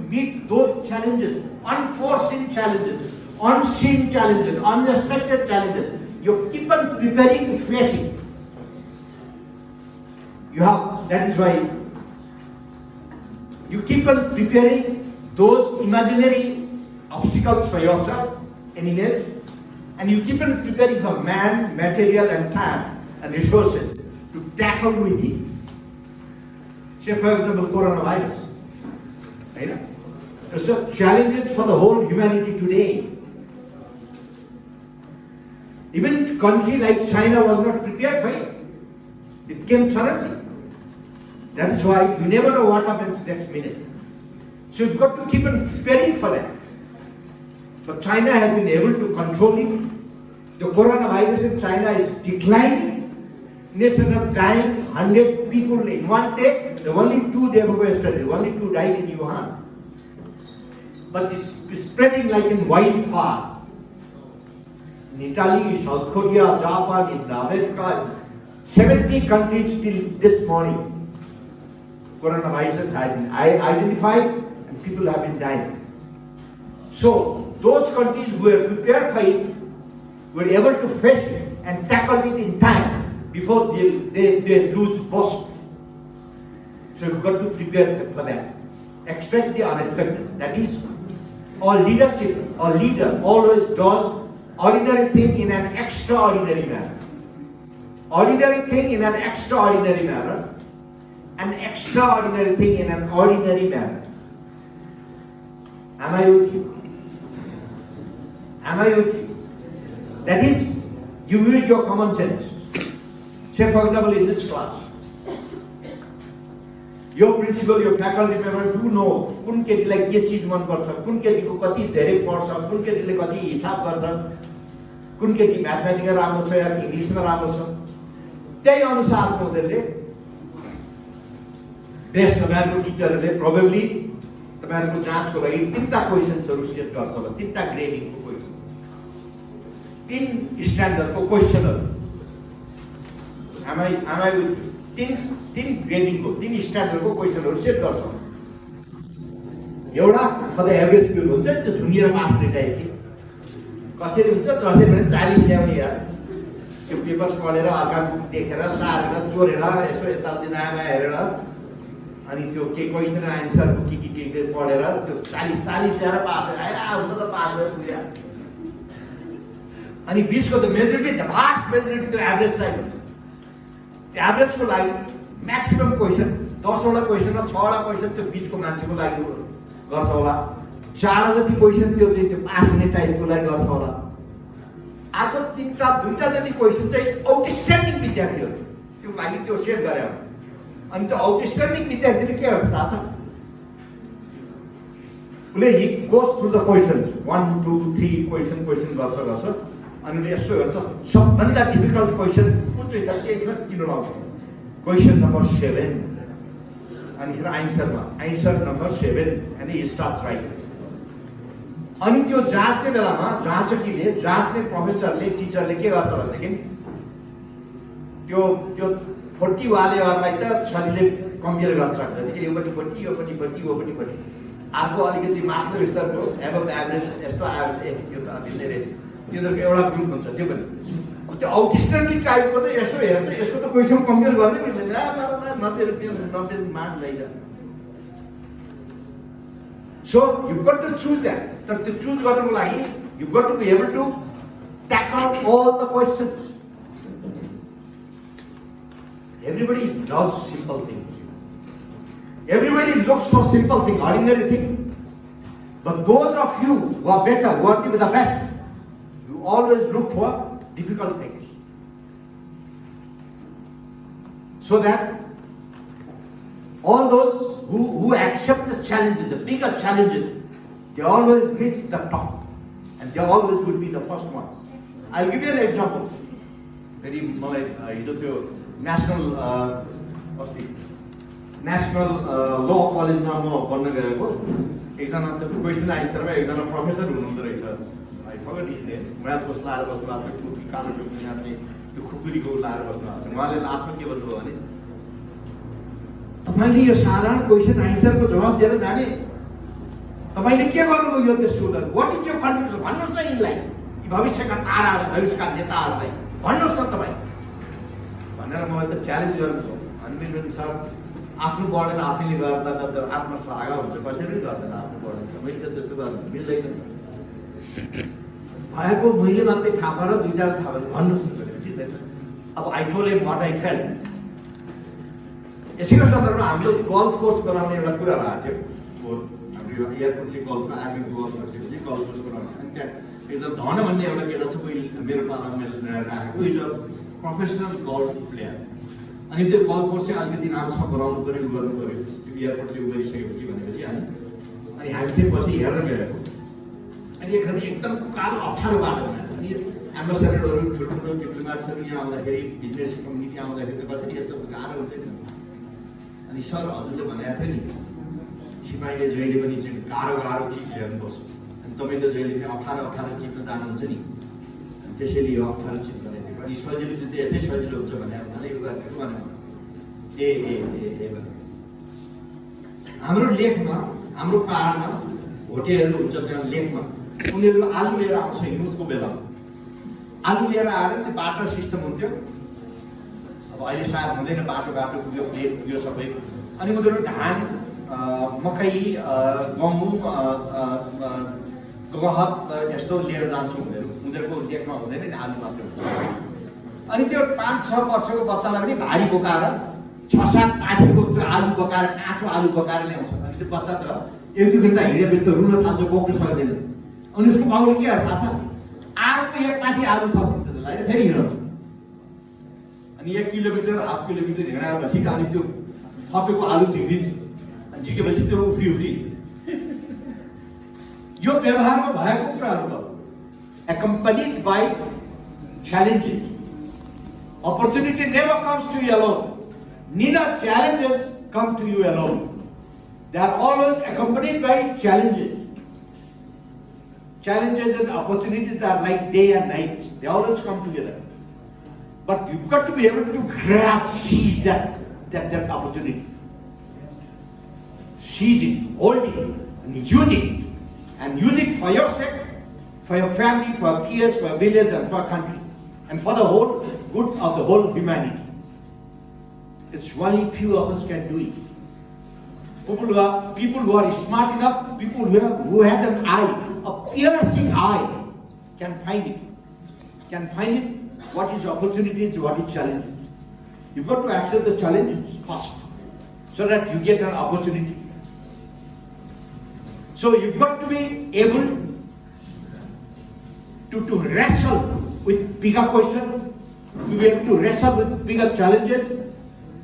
meet those challenges, unforeseen challenges, unseen challenges, unexpected challenges, you keep on preparing to face it. That is why you keep on preparing those imaginary obstacles for yourself, enemies, and you keep on preparing for man, material, and time and resources to tackle with it. Say, for example, coronavirus. Right? So challenges for the whole humanity today. Even a country like China was not prepared for it. It came suddenly. That is why you never know what happens next minute. So you've got to keep on preparing for that. But China has been able to control it. The coronavirus in China is declining. Nation of dying, 100 people in one day. The only 2 they were yesterday. Only 2 died in Wuhan. But it's spreading like in wildfire. In Italy, South Korea, Japan, in America, 70 countries till this morning. Coronavirus has been identified and people have been dying. So, those countries who were prepared for it were able to face it and tackle it in time before they lose boast. So, you've got to prepare for that. Expect the unexpected. That is, our leadership, our leader always does ordinary thing in an extraordinary manner. Ordinary thing in an extraordinary manner. An extraordinary thing in an ordinary manner. Am I with you? Am I with you? That is, you use your common sense. Say, for example, in this class, your principal, your faculty member do know कुन केटीलाई के चीज मन पर्छ, कुन केटीको कति धेरै पढ्छ, कुन केटीले कति हिसाब गर्छ, कुन केटी म्याथमेटिक्समा राम्रो छ या इङ्ग्लिसमा राम्रो छ। त्यही अनुसारको उनीहरूले बेस्ट तपाईँहरूको टिचरहरूले प्रोबेबली तपाईँहरूको जाँचको लागि 3टा क्वेसन्सहरू सेट गर्छ होला, 3टा ग्रेडिङको क्वेसन, 3 स्ट्यान्डर्डको क्वेसनहरू। तीन ग्रेडिङको 3 स्ट्यान्डर्डको क्वेसनहरू सेट गर्छ। एउटा कतै एभरेज स्कुल हुन्छ नि, त्यो झुन्डिएर मास्ने टाइपको कसरी हुन्छ, जसरी भने 40 ल्याउने यार, त्यो पेपर पढेर अर्का देखेर सारेर चोरेर यसो यताउति दायाँ हेरेर अनि त्यो के क्वेसन आन्सरको के पढेर त्यो 40 ल्याएर पास हुन त पास भयो पुग्यो। अनि 20 को त मेजोरिटी, द भास्ट मेजोरिटी त्यो एभरेजलाई हुन्छ। त्यो एभरेजको लागि म्याक्सिमम क्वेसन 10 वटा क्वेसनमा 6 वटा क्वेसन त्यो बिचको मान्छेको लागि गर्छ होला, 4 जति क्वेसन त्यो चाहिँ त्यो पास हुने टाइपको लागि गर्छ होला। अर्को 2टा जति क्वेसन चाहिँ आउटस्ट्यान्डिङ विद्यार्थीहरू त्यो लागि त्यो सेट गरे हो। अनि त्यो आउटस्ट्यान्डिङ विद्यार्थीले के गर्छ थाहा छ? उसले हि goes through the questions 1 2 3 question गर्छ अनि उसले यसो हेर्छ सबभन्दा डिफिकल्ट क्वेसन कुन चाहिँ छ, के छ, किन लाउँछ, क्वेसन नम्बर 7 अनि फेरि answer number 7 and he starts writing. अनि त्यो जाँच्ने बेलामा जाँच्ने प्रोफेसरले, टिचरले के गर्छ भनेदेखि त्यो 40 वालेहरूलाई त शरीरले कम्पेयर गर्न सक्दैन कि यो पनि 40 यो पनि 40 अर्को अलिकति मास्टर स्तरको एबभ एभरेज यस्तो यो त भिन्दै रहेछ, तिनीहरूको एउटा ग्रुप हुन्छ। त्यो पनि त्यो आउटस्ट्यान्डिङ टाइपको त यसो हेर्छ, यसको त क्वेसन कम्पेयर गर्नै मिल्दैन, 90 marks ल्याइन्छ। So you've got to choose that. तर त्यो चुज गर्नको लागि you've got to be able to tackle all the questions. Everybody does simple things. Everybody looks for simple thing, ordinary thing. But those of you who are better, who want to be the best, you always look for difficult things. So that all those who accept the challenges, the bigger challenges, they always reach the top. And they always will be the first ones. I'll give you an example. Very national law college ma ma पढ्न गएको एकजना question आन्सरमा एकजना professor हुनुहुँदो रहेछ। I forgot his name. Math course लाएर बस्नु भएको छ, टोपी कालो टोपी नाच्ने त्यो खुकुरीको लाएर बस्नु भएको छ। उहाँले लास्टमा के भन्नुभयो भने तपाईले यो साधारण क्वेसन आन्सरको जवाब दिएर जाने तपाईले के गर्नुभयो यो देशको लागि? What is your contribution? भन्नुहोस् न यिनलाई, यी भविष्यका ताराहरू, भविष्यका नेताहरूलाई भन्नुहोस् न तपाईँ भनेर मलाई त च्यालेन्ज गर्नुभयो। अनि मेरो सर आफ्नो बढेर आफैले गर्दा त आत्मश्लाघा हुन्छ, कसैले गर्दैन आफ्नो बढेर। मैले त त्यस्तो गर्नु मिल्दैन भएको, मैले मात्रै थाहा पाएर दुईजना थाहा भयो भन्नुहोस् न चिन्दैन। अब I told him what I felt. यसैको सन्दर्भमा हाम्रो गल्फ कोर्स बनाउने एउटा कुरा भएको थियो। हाम्रो एयरपोर्टले गल्फ आर्मीको गल्फ गरेपछि गल्फ कोर्स बनाउने, अनि त्यहाँ एकदम धन भन्ने एउटा केटा छ, कोही मेरो पालामा मैले राखेको, is a professional gulf player. अनि त्यो गल्फ कोर्स चाहिँ अलिकति राम्रोसँग बनाउनु पऱ्यो, गर्नु पऱ्यो। त्यो एयरपोर्टले उ गरिसकेपछि भनेपछि अनि हामी चाहिँ पछि हेर्न गएको। अनि एकखेर एकदम कालो अप्ठ्यारो बाटो बनाएको। अनि एम्बेसडरहरू, ठुल्ठुलो डिप्लोमेट्सहरू यहाँ आउँदाखेरि, बिजनेस कम्युनिटी आउँदाखेरि त कसरी यस्तो गाह्रो हुन्छ नि। अनि सर हजुरले भनेको थियो नि, सिपाहीले जहिले पनि चाहिँ गाह्रो चिज हेर्नुपर्छ, अनि तपाईँ त जहिले पनि अप्ठ्यारो चिजमा जानुहुन्छ नि, अनि त्यसैले यो अप्ठ्यारो चिज बनाइदिएको। अनि सजिलो चिज त यसै सजिलो हुन्छ भने यो गरेको भने हाम्रो लेखमा, हाम्रो पाहाडमा भोटेहरू हुन्छ, त्यहाँ लेखमा उनीहरू आलु लिएर आउँछ हिउँदको बेलामा। आलु लिएर आएर त्यो बाटो सिस्टम हुन्थ्यो। अब अहिले सायद हुँदैन, बाटो पुग्यो, प्लेट पुग्यो सबै। अनि उनीहरू धान, मकै, गहुँ, गहत यस्तो लिएर जान्छ उनीहरूको देशमा हुँदैन नि, आलु मात्र हुन्छ। अनि त्यो 5-6 वर्षको बच्चालाई पनि भारी बोकाएर 6-7 पाथीको त्यो आलु बोकाएर, काँचो आलु बोकाएर ल्याउँछ। अनि त्यो बच्चा त 1-2 घन्टा हिँडेपछि त रुन थाल्छ, बोक्न सक्दैन। अनि उसको बाउले के थाहा छ, आलुको 1 पाथी आलु थपिन्छ त्यसलाई, फेरि हिँड्छ। अनि 1 किलोमिटर, हाफ किलोमिटर हिँडाएपछि अनि त्यो थपेको आलु झिकिदिन्छ। अनि झिकेपछि त्यो उफ्री यो व्यवहारमा भएको कुराहरू भयो। Accompanied by challenges. Opportunity never comes to you alone. Neither challenges come to you alone. They are always accompanied by challenges. Challenges and opportunities are like day and night. They always come together. But you've got to be able to seize that opportunity. Seize it, hold it, and use it. And use it for your sake, for your family, for your peers, for your village, and for your country. And for the whole good of the whole humanity. It's only few of us can do it. People who are smart enough, people who have an eye, a piercing eye, can find it. What is opportunities, what is challenges. You've got to accept the challenges first, so that you get an opportunity. So you've got to be able to wrestle with bigger questions, to be able to wrestle with bigger challenges.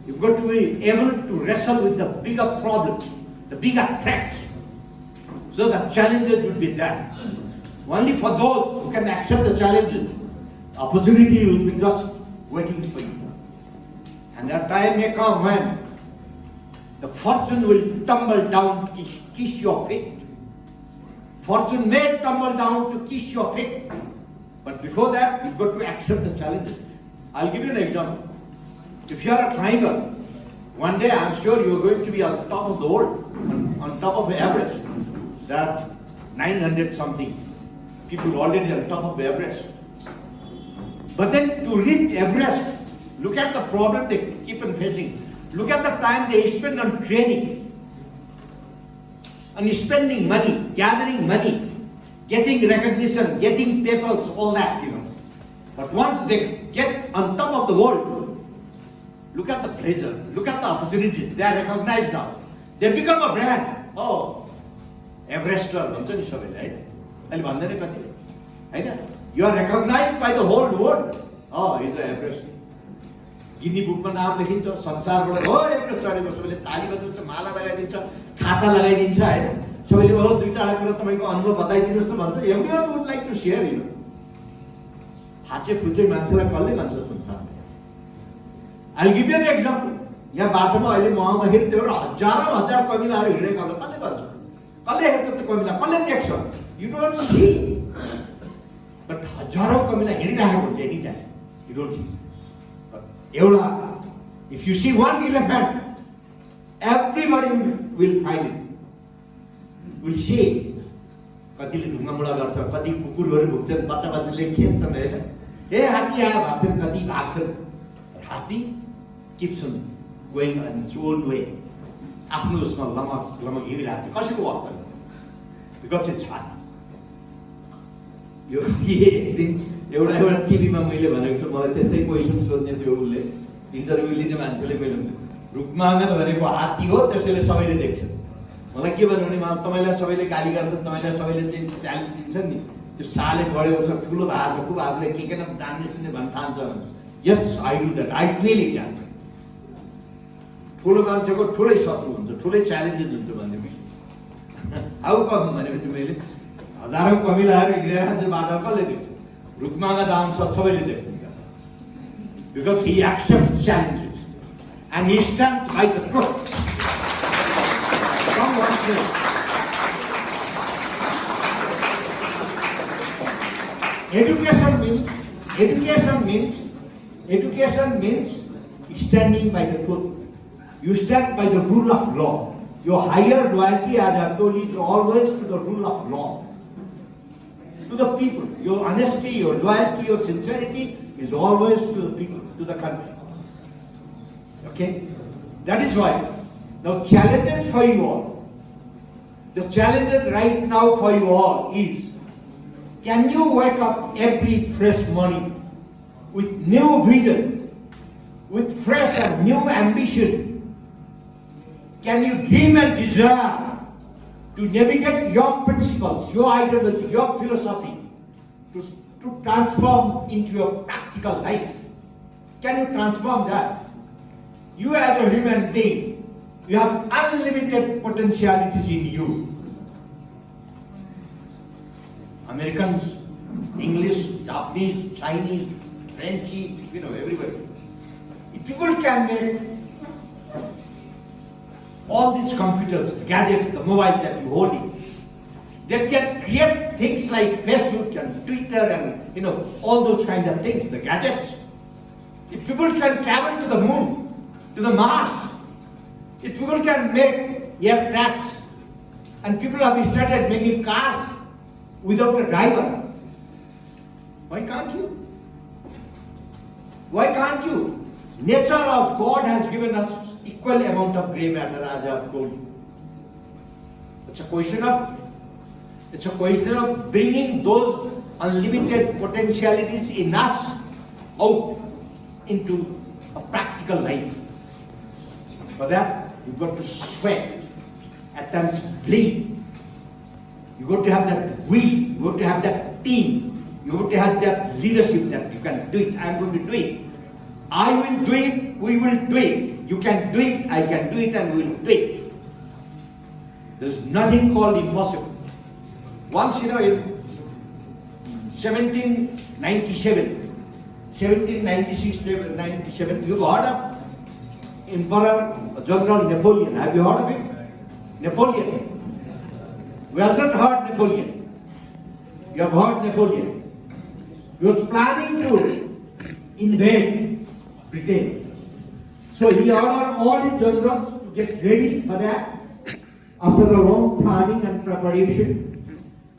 You've got to be able to wrestle with the bigger problems, the bigger threats. So the challenges will be there. Only for those who can accept the challenges, opportunity will be just waiting for you. And that time may come when the fortune will tumble down to kiss your feet. Fortune may tumble down to kiss your feet. But before that, you've got to accept the challenges. I'll give you an example. If you are a climber, one day I'm sure you're going to be on top of the world, on top of the Everest. There are 900 something people already on top of the Everest. But then to reach Everest, look at the problem they keep on facing. Look at the time they spend on training, on spending money, gathering money, getting recognition, getting papers, all that, But once they get on top of the world, look at the pleasure, look at the opportunities. They are recognized now. They become a brand. Oh, Everester, right? You are recognized by the whole world. Oh, he's an Everest. गिनी बुकमा नाम लेखिन्छ, संसारबाट हो Everest चढेको, सबैले ताली बजाउँछ, माला लगाइदिन्छ, खाता लगाइदिन्छ हैन। सबैले हो 2-4 कुरा तपाईको अनुभव बताइदिनुस् न भन्छ। Everyone would like to share हाचे फुचे मान्छेलाई कसले भन्छ संसारमा। I will give you an example. यहाँ बाटोमा अहिले म आउँदाखेरि त्यो हजारौं हजार कमिलाहरू हिँडेका होला, कसले भन्छ? कसले हेर्छ त्यो कमिला? कसले देख्छ? You don't see. बट हजारौं कमिला हिँडिरहेको हुन्छ any time, you don't see. If you see one elephant, everybody will find it. will say, कतिले ढुङ्गामुढा गर्छ, कति कुकुरहरू भुक्छन्, बच्चाले खेल्छन् होइन, ए हात्ती आयो भाग्छन्, कति भाग्छन्। हात्ती keeps on going in its own way. आफ्नो उसमा लमक हिँडिरहेको थियो, कसैको वक्त बिकज इट्स हात्ती। यो एक दिन एउटा टिभीमा मैले भनेको छु, मलाई त्यस्तै क्वेसन सोध्ने थियो, उसले इन्टरभ्यू लिने मान्छेले, मैले रुखमागा भनेको हात्ती हो, त्यसैले सबैले देख्छ। मलाई के भन्नु भने, तपाईँलाई सबैले गाली गर्छ, तपाईँलाई सबैले चाहिँ च्यालेन्ज दिन्छन् नि, त्यो साले बढेको छ, ठुलो भएको छ, कुबाहरूले के जान्ने सुन्ने भन्न थाल्छ। Yes, I do that, I fill it that. ठुलो मान्छेको ठुलै शत्रु हुन्छ, ठुलै च्यालेन्जेस हुन्छ भन्ने मैले हाउ कम भनेपछि मैले हजारौँ कमिलाहरू हिँडेर जान्छ बाटो, कसले देख्छ? रुखमागा दाम सबैले देख्छन्, because he accepts challenges end he stands by the truth. Education means standing by the truth. You stand by the rule of law. Your higher loyalty, as I have told you, is always to the rule of law, to the people. Your honesty, your loyalty, your sincerity is always to the people, to the country. Okay? That is why. Now, challenges for you all. The challenges right now for you all is, can you wake up every fresh morning with new vision, with fresh and new ambition? Can you dream and desire to navigate your principles, your ideology, your philosophy to transform into your practical life? Can you transform that? You as a human being, you have unlimited potentialities in you. Americans, English, Japanese, Chinese, French, everybody. If people can make all these computers, gadgets, the mobile that you hold in, they can create things like Facebook and Twitter and all those kind of things, the gadgets. If people can travel to the moon, to the Mars, if people can make aircrafts, and people have started making cars without a driver, why can't you? Why can't you? Nature of God has given us equal amount of gray matter, as I have told you. It's a question of bringing those unlimited potentialities in us out into a practical life. For that, you've got to sweat, at times bleed. You've got to have that will, you've got to have that team, you've got to have that leadership that you can do it, I'm going to do it. I will do it, we will do it. You can do it, I can do it, and we will do it. There's nothing called impossible. Once, in 1796, 1797, you've heard of Emperor General Napoleon. Have you heard of him? Napoleon. We have not heard Napoleon. You have heard Napoleon. He was planning to invade Britain. So he ordered all his generals to get ready for that after a long planning and preparation.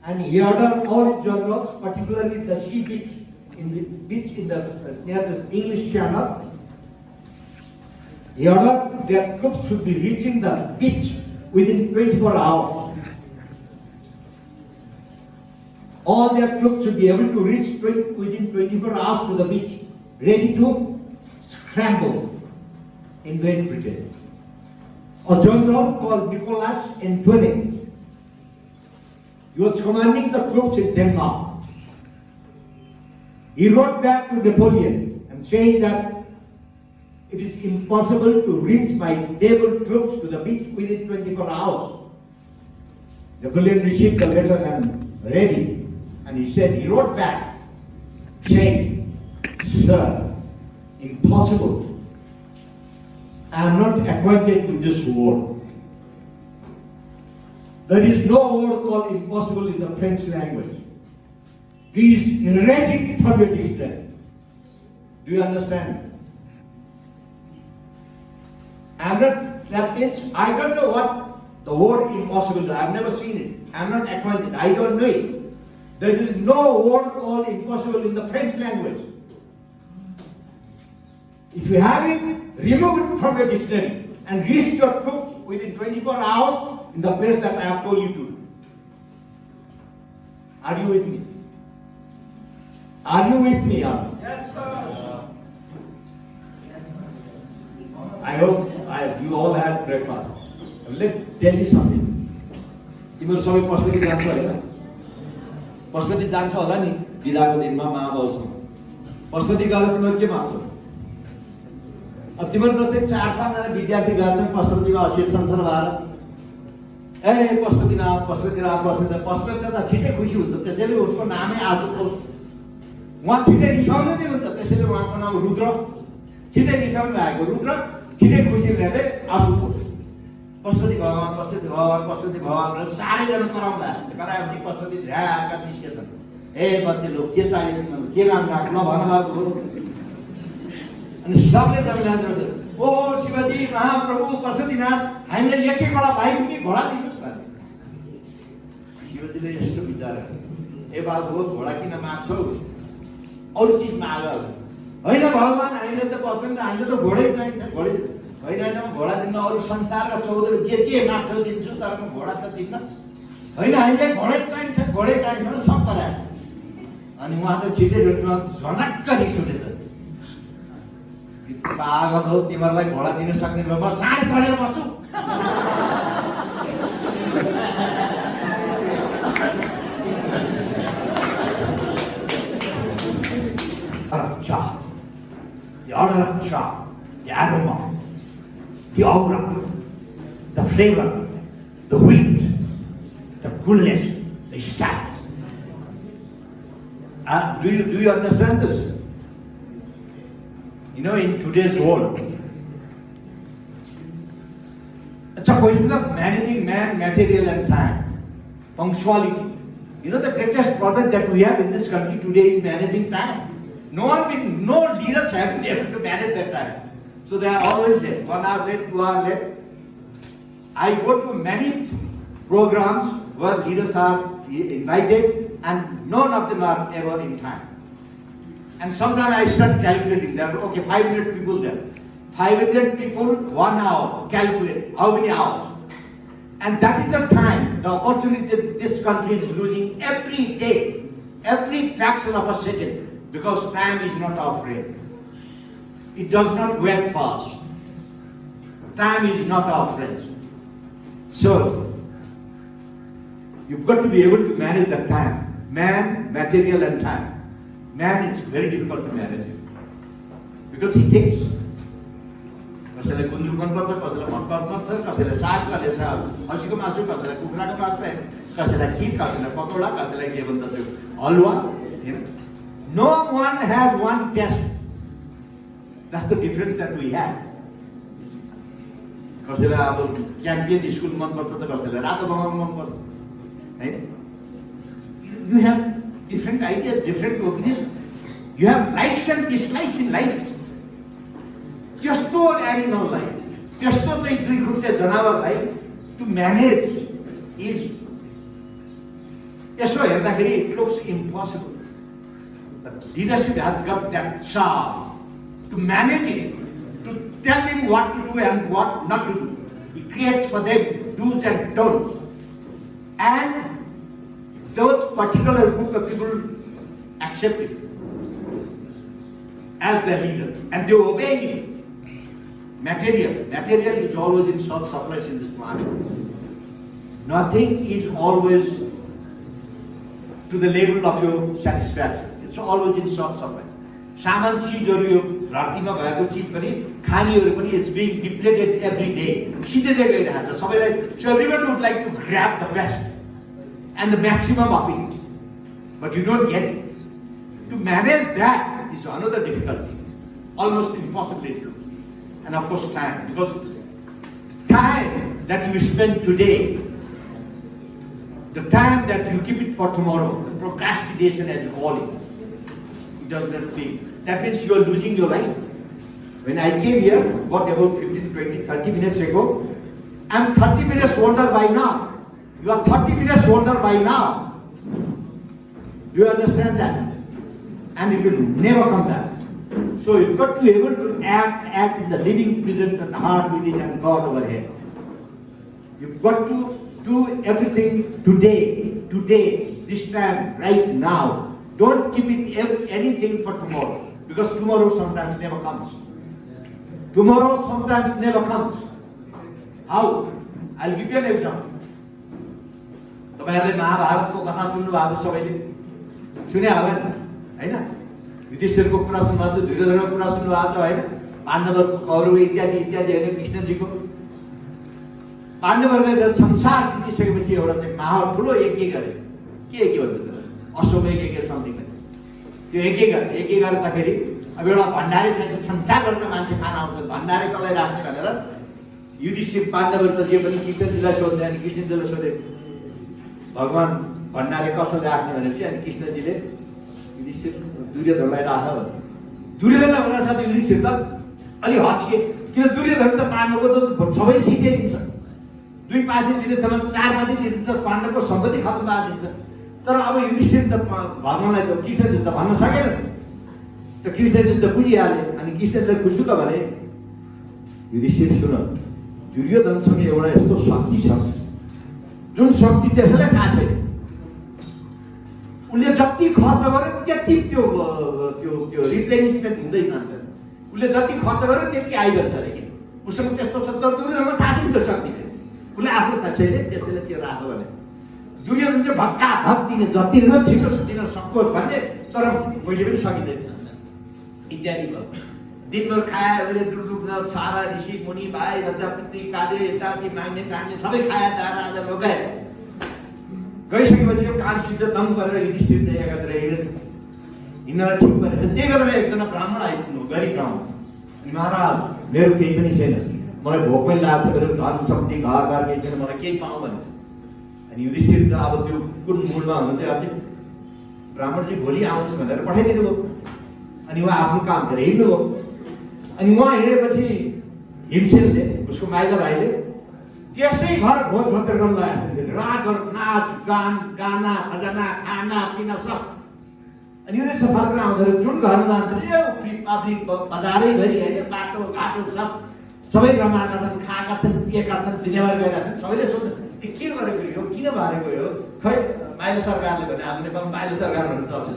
And he ordered all his generals, particularly the sea beach, near the English Channel. He ordered their troops should be reaching the beach within 24 hours. All their troops should be able to reach within 24 hours to the beach, ready to scramble, invade Britain. A general called Nicholas Antoinette, he was commanding the troops in Denmark. He wrote back to Napoleon and saying that it is impossible to reach my naval troops to the beach within 24 hours. Napoleon received the letter and read it, and he wrote back saying, "Sir, impossible. I am not acquainted with this word. There is no word called impossible in the French language. Please erase it from your dictionary." Do you understand? That means I don't know what The word impossible, I have never seen it. I am not acquainted. I don't know it. There is no word called impossible in the French language. If you have it, remove it from your dictionary and reach your troops within 24 hours in the place that I have told you to. Are you with me? Are you with me? Yes, sir. I hope you all had breakfast. Let me tell you something. तिम्रो सबै पशुपति जान्छ होइन? पशुपति जान्छ होला नि बिदाको दिनमा महाबाउसँग। पशुपति गएर तिमीहरू के माग्छौ? अब तिमीहरू जस्तै 4-5 जना विद्यार्थी गएर चाहिँ पशुपतिमा असिल सन्थर भएर ए पशुपतिनाथ पशुपति त छिटै खुसी हुन्छ, त्यसैले उसको नामै आज उहाँ छिटै रिसाउनु नि हुन्छ, त्यसैले उहाँको नाम रुद्र। छिटै रिसाउनु भएको रुद्र, छिटै खुसी हुनेले आशुतोष। पशुपति भगवान र सारैजना कराउनु भएको कराएपछि पशुपति ध्याका निस्केछन्। ए बच्चे लोग के चाहियो तिमीहरू, के माग्नु भएको ल भन्नुभएको। अनि सबले जमिन ओ शिवजी महाप्रभु पशुपतिनाथ हामीले लेखेकोडा भाइको के घोडा दिनुहोस् न। शिवजीले यस्तो विचार ए बाबु घोडा किन माग्छौ, अरू चिज माग। होइन भगवान हामीले त पशुपति हामीले त घोडै चाहिन्छ, घोडै होइन घोडा दिन्न, अरू संसारका 14 जे माग्छौ दिन्छु, तर म घोडा त दिन्न। होइन हामीले घोडै चाहिन्छ सब गराएको। अनि उहाँ त छिटै रोटीमा झनक्क रिस उठेछ। पागल हो, तिमीहरूलाई घोडा दिन सक्ने भए म साँढे चढेर बस्छु। The order of charm, the aroma, the aura, the flavor, the weight, the coolness, the style. Do you understand this? You know, in today's world, it's a question of managing man, material and time, punctuality. You know, the greatest problem that we have in this country today is managing time. No leaders have been able to manage their time. So they are always late, 1 hour late, 2 hours late. I go to many programs where leaders are invited and none of them are ever in time. And sometimes I start calculating, there are, okay, 500 people there. 500 people, 1 hour, calculate how many hours. And that is the time, the opportunity that this country is losing every day, every fraction of a second, because time is not our friend. It does not wait for us. Time is not our friend. So, you've got to be able to manage the time. Man, material and time. Man, it's very difficult to manage it. Because he thinks. कसैलाई गुन्द्रुक मनपर्छ, कसैलाई मटर मनपर्छ, कसैलाई साग, कसैलाई खसीको मासु, कसैलाई कुखुराको मासु, कसैलाई खिर, कसैलाई पकौडा, कसैलाई के भन्छ त्यो हलुवा, हैन? No one has one taste. That's the difference that we have. कसैलाई अब क्याम्पियन स्कुल मनपर्छ त कसैलाई रातो बङ्गाल मनपर्छ, हैन? You have different ideas, different opinions. You have likes and dislikes in life. त्यस्तो एनिमललाई, त्यस्तो चाहिँ 2 खुट्टे जनावरलाई to manage is, यसो हेर्दाखेरि it looks impossible. But leadership has got that charm to manage it, to tell them what to do and what not to do. It creates for them do's and don'ts. And those particular group of people accept it as their leader and they obey him. Material is always in short supply in this planet. Nothing is always to the level of your satisfaction. It's always in short supply. सामान चीजहरु यो धरतीमा भएको चीज पनि खानीहरु पनि is being depleted every day. सिधै गइरहेको छ सबैलाई. So everyone would like to grab the best and the maximum of it, but you don't get it. To manage that is another difficulty, almost impossible. And of course time, because time that you spend today, the time that you keep it for tomorrow, the procrastination as you call it, it does not think. That means you are losing your life. When I came here, what about 15, 20, 30 minutes ago, I'm 30 minutes older by now. You are 30 minutes older by now. Do you understand that? And it will never come back. So you've got to be able to act in the living present and heart within and God overhead. You've got to do everything today, this time, right now. Don't keep it anything for tomorrow, because tomorrow sometimes never comes. Tomorrow sometimes never comes. How? I'll give you an example. तपाईहरुले महाभारतको कथा सुन्नु भएको सबैले सुने होला नि हैन? युधिष्ठिरको कुरा सुन्नु भएको छ, दुर्योधनको कुरा सुन्नु भएको छ हैन? पाण्डवको कौरव इत्यादि हैन कृष्णजीको। पाण्डवहरूले संसार जितिसकेपछि एउटा चाहिँ महा ठुलो यज्ञ गरे। के यज्ञ भन्छ? अश्वमेध यज्ञ सम्थिङ। त्यो यज्ञ गर्दाखेरि अब एउटा भण्डारी चाहिँ संसार गर्ने मान्छे खान आउँछ, भण्डारी कसलाई राख्ने भनेर युधिष्ठिर पाण्डवहरू त जे पनि कृष्णजीलाई सोध्ने, अनि कृष्णजीले सोधे भगवान भण्डारी कसलाई राख्ने भनेर चाहिँ, अनि कृष्णजीले युधिष्ठिर दुर्योधनलाई राख भने। दुर्योधनलाई भनेर साथै युधिष्ठिर त अलि हच्के, किन दुर्योधन त पाण्डवको त सबै सिकाइदिन्छ, 2 पाथी दिने ठाउँमा 4 पाथी दिन्छ, पाण्डवको सम्पत्ति खत्म पारिदिन्छ। तर अब युधिष्ठिर त भगवानलाई त कृष्णजी त भन्न सकेन, त कृष्णजी त बुझिहाले। अनि कृष्णले खुसुक भने युधिष्ठिर सुन, दुर्योधनसँग एउटा यस्तो शक्ति छ जुन शक्ति त्यसैलाई थाहा छैन। उसले जति खर्च गर्यो त्यति त्यो रिप्लेनिसमेन्ट हुँदै जान्छ। उसले जति खर्च गर्यो त्यति आइरहन्छ अरे के उसँग त्यस्तो छ। तर दुर्योधनमा थाहा छैन त्यो शक्ति उसले आफ्नो त्यसैले त्यो राख भने। दुर्योधन चाहिँ भक्का भक दिने, जति न छिटो दिन सकोस् भन्ने, तर मैले पनि सकिँदैन इत्यादि भयो। दिनभर खाया अहिले दुर्दुख्न सारा ऋषि मुनि भाइ बच्चा पितृ काले यताति माग्ने टाग्ने सबै खाया दाना आज लगाए। गइसकेपछि कान सिद्ध दम गरेर युधिष्ठिर चाहिँ एकातिर हिँड्नलाई ठिक भनेछ। त्यही गरेर एकजना ब्राह्मण आइपुग्नु, गरिब ब्राह्मण। अनि महाराज मेरो केही पनि छैन, मलाई भोक पनि लाग्छ, मेरो धन शक्ति घरबार केही छैन, मलाई केही पाऊँ भन्छ। अनि युधिष्ठिर त अब त्यो कुन मुडमा हुनुहुन्थ्यो, अब ब्राह्मणजी भोलि आउनुहोस् भनेर पठाइदिनु भयो। अनि उहाँ आफ्नो काम गरेर हिँड्नुभयो। अनि उहाँ हिँडेपछि हिमसेनले, उसको माइला भाइले त्यसै भर भोज भत्र गर्न लगाएको, रातभर नाच गान गाना बजाना खाना पिना सब। अनि यो चाहिँ फर्केर आउँदाखेरि जुन घरमा जान्छ बजारैभरि होइन, बाटो घाटो सबै रमाएका छन्, खाएका छन्, पिएका छन्, दिनेवार गएका छन्। सबैले सोध्नु के गरेको यो, किन भरेको यो? खै माइला सरकारले भने, हाम्रो नेपालमा माइला सरकार भन्ने चल्छ,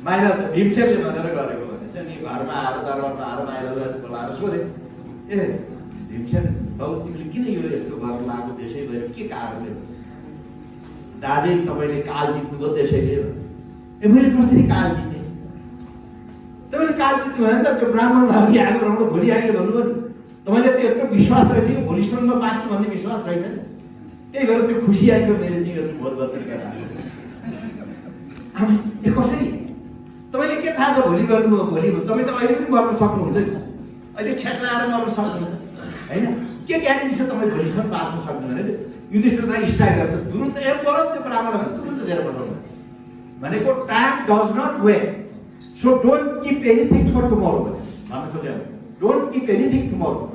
माइला भीमसेनले भनेर गरेको भनेपछि। अनि घरमा आएर दरबारमा आएर माइलालाई बोलाएर सोधे, ए भीमसेन बाबु तिमीले किन यो यस्तो गर्न लाग्यो त्यसैभरि, के कारणले? दाजै तपाईँले काल जित्नुभयो त्यसैले। ए मैले कसरी काल जितेँ? तपाईँले काल जित्नु भयो नि त, त्यो ब्राह्मण अघि आएको ब्राह्मण भोलि आयो भन्नुभयो नि। तपाईँले त्यो यत्रो विश्वास रहेछ कि भोलिसम्म बाँच्छु भन्ने विश्वास रहेछ नि, त्यही भएर त्यो खुसी आएको मेरो जीवन भोज भत्रै गरेर आमा यो कसरी? तपाईँले के थाहा छ भोलि गर्नुभयो? भोलि तपाईँ त अहिले पनि गर्न सक्नुहुन्छ नि, अहिले ठेस लगाएर गर्न सक्नुहुन्छ होइन? के ग्यारेन्टी छ तपाईँ भोलिसम्म बाँच्न सक्नु भने? युधिष्ठिर त स्ट्राइक गर्छ, तुरुन्त ए बोलाउ त्यो ब्राह्मण भने तुरुन्त दिएर पठाउनु भनेको। Time does not wait, so don't keep anything for tomorrow भन्नु खोजेँ। Don't keep anything tomorrow.